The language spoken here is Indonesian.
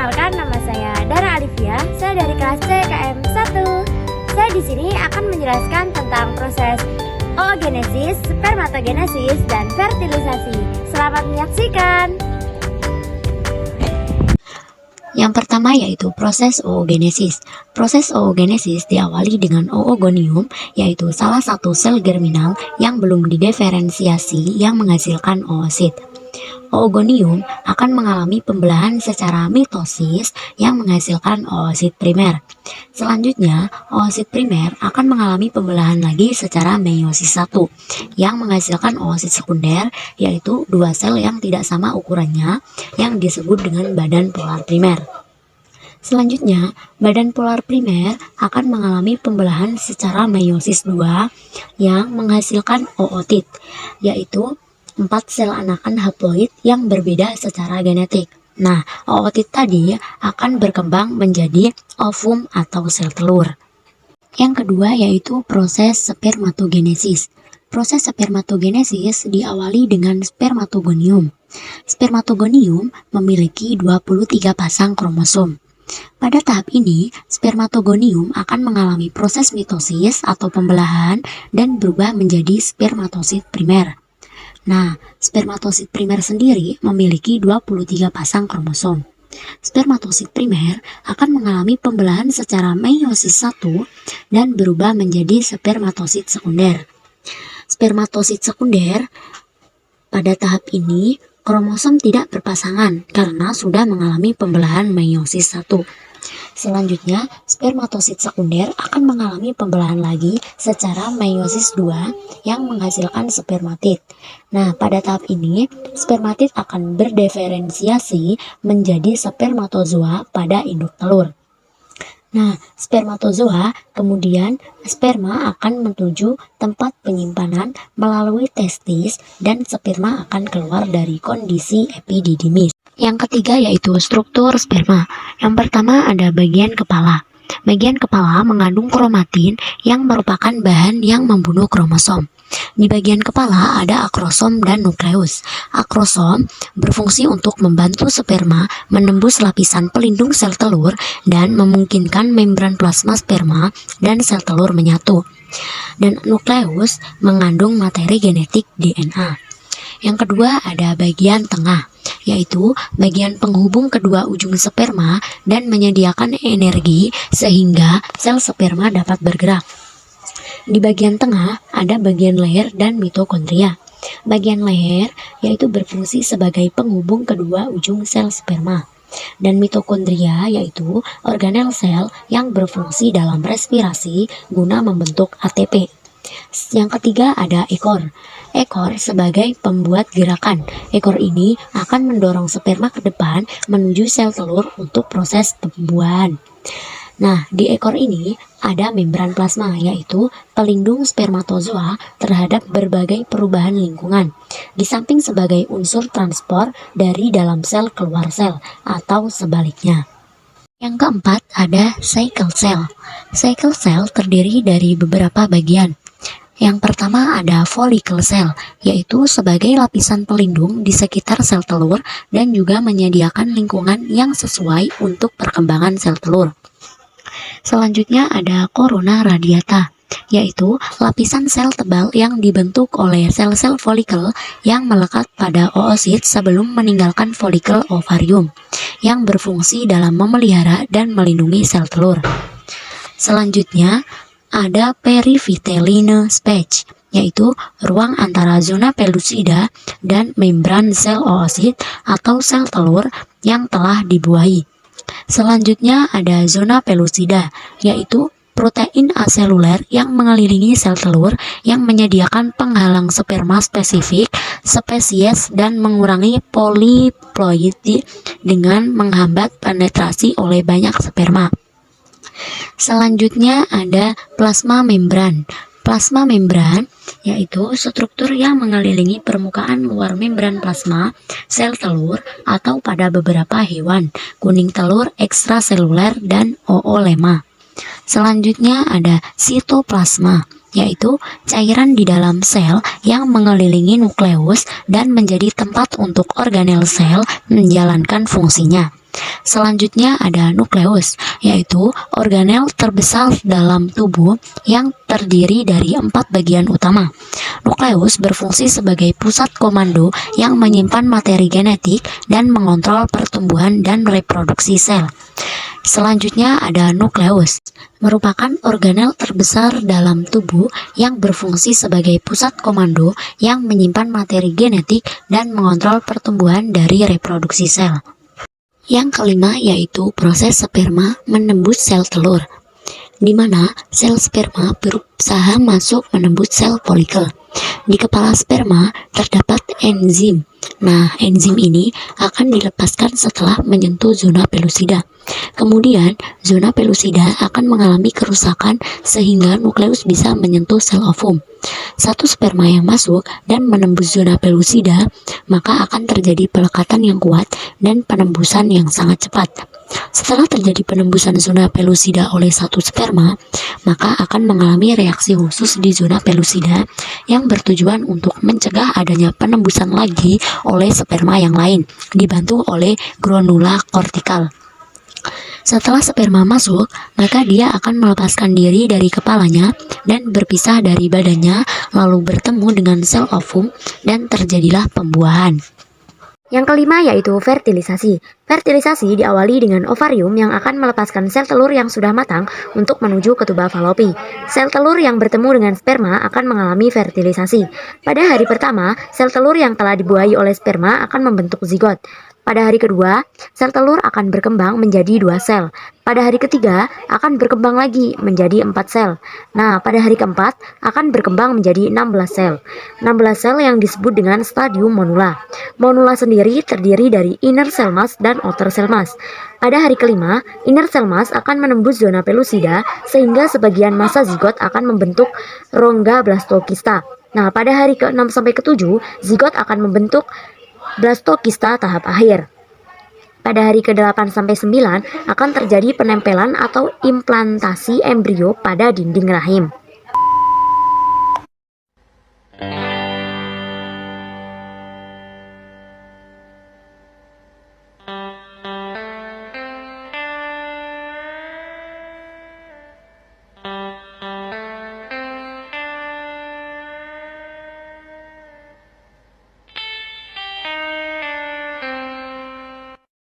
Perkenalkan, nama saya Dara Alivia. Saya dari kelas CKM 1. Saya di sini akan menjelaskan tentang proses oogenesis, spermatogenesis, dan fertilisasi. Selamat menyaksikan. Yang pertama yaitu proses oogenesis. Proses oogenesis diawali dengan oogonium, yaitu salah satu sel germinal yang belum didiferensiasi yang menghasilkan oosit. Oogonium akan mengalami pembelahan secara mitosis yang menghasilkan oosit primer. Selanjutnya, oosit primer akan mengalami pembelahan lagi secara meiosis 1 yang menghasilkan oosit sekunder, yaitu dua sel yang tidak sama ukurannya yang disebut dengan badan polar primer. Selanjutnya, badan polar primer akan mengalami pembelahan secara meiosis 2 yang menghasilkan ootit, yaitu 4 sel anakan haploid yang berbeda secara genetik. Nah, ootit tadi akan berkembang menjadi ovum atau sel telur. Yang kedua yaitu proses spermatogenesis. Proses spermatogenesis diawali dengan spermatogonium. Spermatogonium memiliki 23 pasang kromosom. Pada tahap ini, spermatogonium akan mengalami proses mitosis atau pembelahan dan berubah menjadi spermatosit primer. Nah, spermatosit primer sendiri memiliki 23 pasang kromosom. Spermatosit primer akan mengalami pembelahan secara meiosis 1 dan berubah menjadi spermatosit sekunder. Spermatosit sekunder pada tahap ini kromosom tidak berpasangan karena sudah mengalami pembelahan meiosis 1. Selanjutnya, spermatosit sekunder akan mengalami pembelahan lagi secara meiosis 2 yang menghasilkan spermatid. Nah, pada tahap ini, spermatid akan berdiferensiasi menjadi spermatozoa pada induk telur. Nah, spermatozoa kemudian sperma akan menuju tempat penyimpanan melalui testis dan sperma akan keluar dari kondisi epididymis. Yang ketiga yaitu struktur sperma. Yang pertama ada bagian kepala. Bagian kepala mengandung kromatin yang merupakan bahan yang membunuh kromosom. Di bagian kepala ada akrosom dan nukleus. Akrosom berfungsi untuk membantu sperma menembus lapisan pelindung sel telur dan memungkinkan membran plasma sperma dan sel telur menyatu. Dan nukleus mengandung materi genetik DNA. Yang kedua ada bagian tengah, yaitu bagian penghubung kedua ujung sperma dan menyediakan energi sehingga sel sperma dapat bergerak. Di bagian tengah ada bagian leher dan mitokondria. Bagian leher yaitu berfungsi sebagai penghubung kedua ujung sel sperma. Dan mitokondria yaitu organel sel yang berfungsi dalam respirasi guna membentuk ATP. Yang ketiga ada ekor. Ekor sebagai pembuat gerakan. Ekor ini akan mendorong sperma ke depan menuju sel telur untuk proses pembuahan. Nah, di ekor ini ada membran plasma, yaitu pelindung spermatozoa terhadap berbagai perubahan lingkungan. Di samping sebagai unsur transport dari dalam sel keluar sel atau sebaliknya. Yang keempat ada cycle cell. Cycle cell terdiri dari beberapa bagian. Yang pertama ada follicle cell, yaitu sebagai lapisan pelindung di sekitar sel telur dan juga menyediakan lingkungan yang sesuai untuk perkembangan sel telur. Selanjutnya ada corona radiata, yaitu lapisan sel tebal yang dibentuk oleh sel-sel folikel yang melekat pada oosit sebelum meninggalkan folikel ovarium, yang berfungsi dalam memelihara dan melindungi sel telur. Selanjutnya ada perivitelline space, yaitu ruang antara zona pellucida dan membran sel oosit atau sel telur yang telah dibuahi. Selanjutnya ada zona pellucida, yaitu protein aseluler yang mengelilingi sel telur yang menyediakan penghalang sperma spesifik spesies dan mengurangi poliploidi dengan menghambat penetrasi oleh banyak sperma. Selanjutnya ada plasma membran. Plasma membran yaitu struktur yang mengelilingi permukaan luar membran plasma sel telur atau pada beberapa hewan, kuning telur ekstraseluler dan oolema. Selanjutnya ada sitoplasma, yaitu cairan di dalam sel yang mengelilingi nukleus dan menjadi tempat untuk organel sel menjalankan fungsinya. Selanjutnya ada nukleus, yaitu organel terbesar dalam tubuh yang terdiri dari 4 bagian utama. Nukleus berfungsi sebagai pusat komando yang menyimpan materi genetik dan mengontrol pertumbuhan dan reproduksi sel. Selanjutnya ada nukleus, merupakan organel terbesar dalam tubuh yang berfungsi sebagai pusat komando yang menyimpan materi genetik dan mengontrol pertumbuhan dari reproduksi sel. Yang kelima yaitu proses sperma menembus sel telur, di mana sel sperma berusaha masuk menembus sel folikel. Di kepala sperma terdapat enzim. Nah, enzim ini akan dilepaskan setelah menyentuh zona pelusida. Kemudian, zona pelusida akan mengalami kerusakan sehingga nukleus bisa menyentuh sel ovum. Satu sperma yang masuk dan menembus zona pelusida, maka akan terjadi pelekatan yang kuat dan penembusan yang sangat cepat. Setelah terjadi penembusan zona pelusida oleh satu sperma, maka akan mengalami reaksi khusus di zona pelusida yang bertujuan untuk mencegah adanya penembusan lagi oleh sperma yang lain, dibantu oleh granula kortikal. Setelah sperma masuk, maka dia akan melepaskan diri dari kepalanya dan berpisah dari badannya, lalu bertemu dengan sel ovum dan terjadilah pembuahan. Yang kelima yaitu fertilisasi. Fertilisasi diawali dengan ovarium yang akan melepaskan sel telur yang sudah matang untuk menuju ke tuba falopi. Sel telur yang bertemu dengan sperma akan mengalami fertilisasi. Pada hari pertama, sel telur yang telah dibuahi oleh sperma akan membentuk zigot. Pada hari kedua, sel telur akan berkembang menjadi 2 sel. Pada hari ketiga, akan berkembang lagi menjadi 4 sel. Nah, pada hari keempat, akan berkembang menjadi 16 sel. 16 sel yang disebut dengan stadium monula. Monula sendiri terdiri dari inner cell mass dan outer cell mass. Pada hari kelima, inner cell mass akan menembus zona pelusida sehingga sebagian massa zigot akan membentuk rongga blastokista. Nah, pada hari ke-6 sampai ke-7, zigot akan membentuk blastokista tahap akhir. Pada hari ke-8 sampai 9 akan terjadi penempelan atau implantasi embrio pada dinding rahim.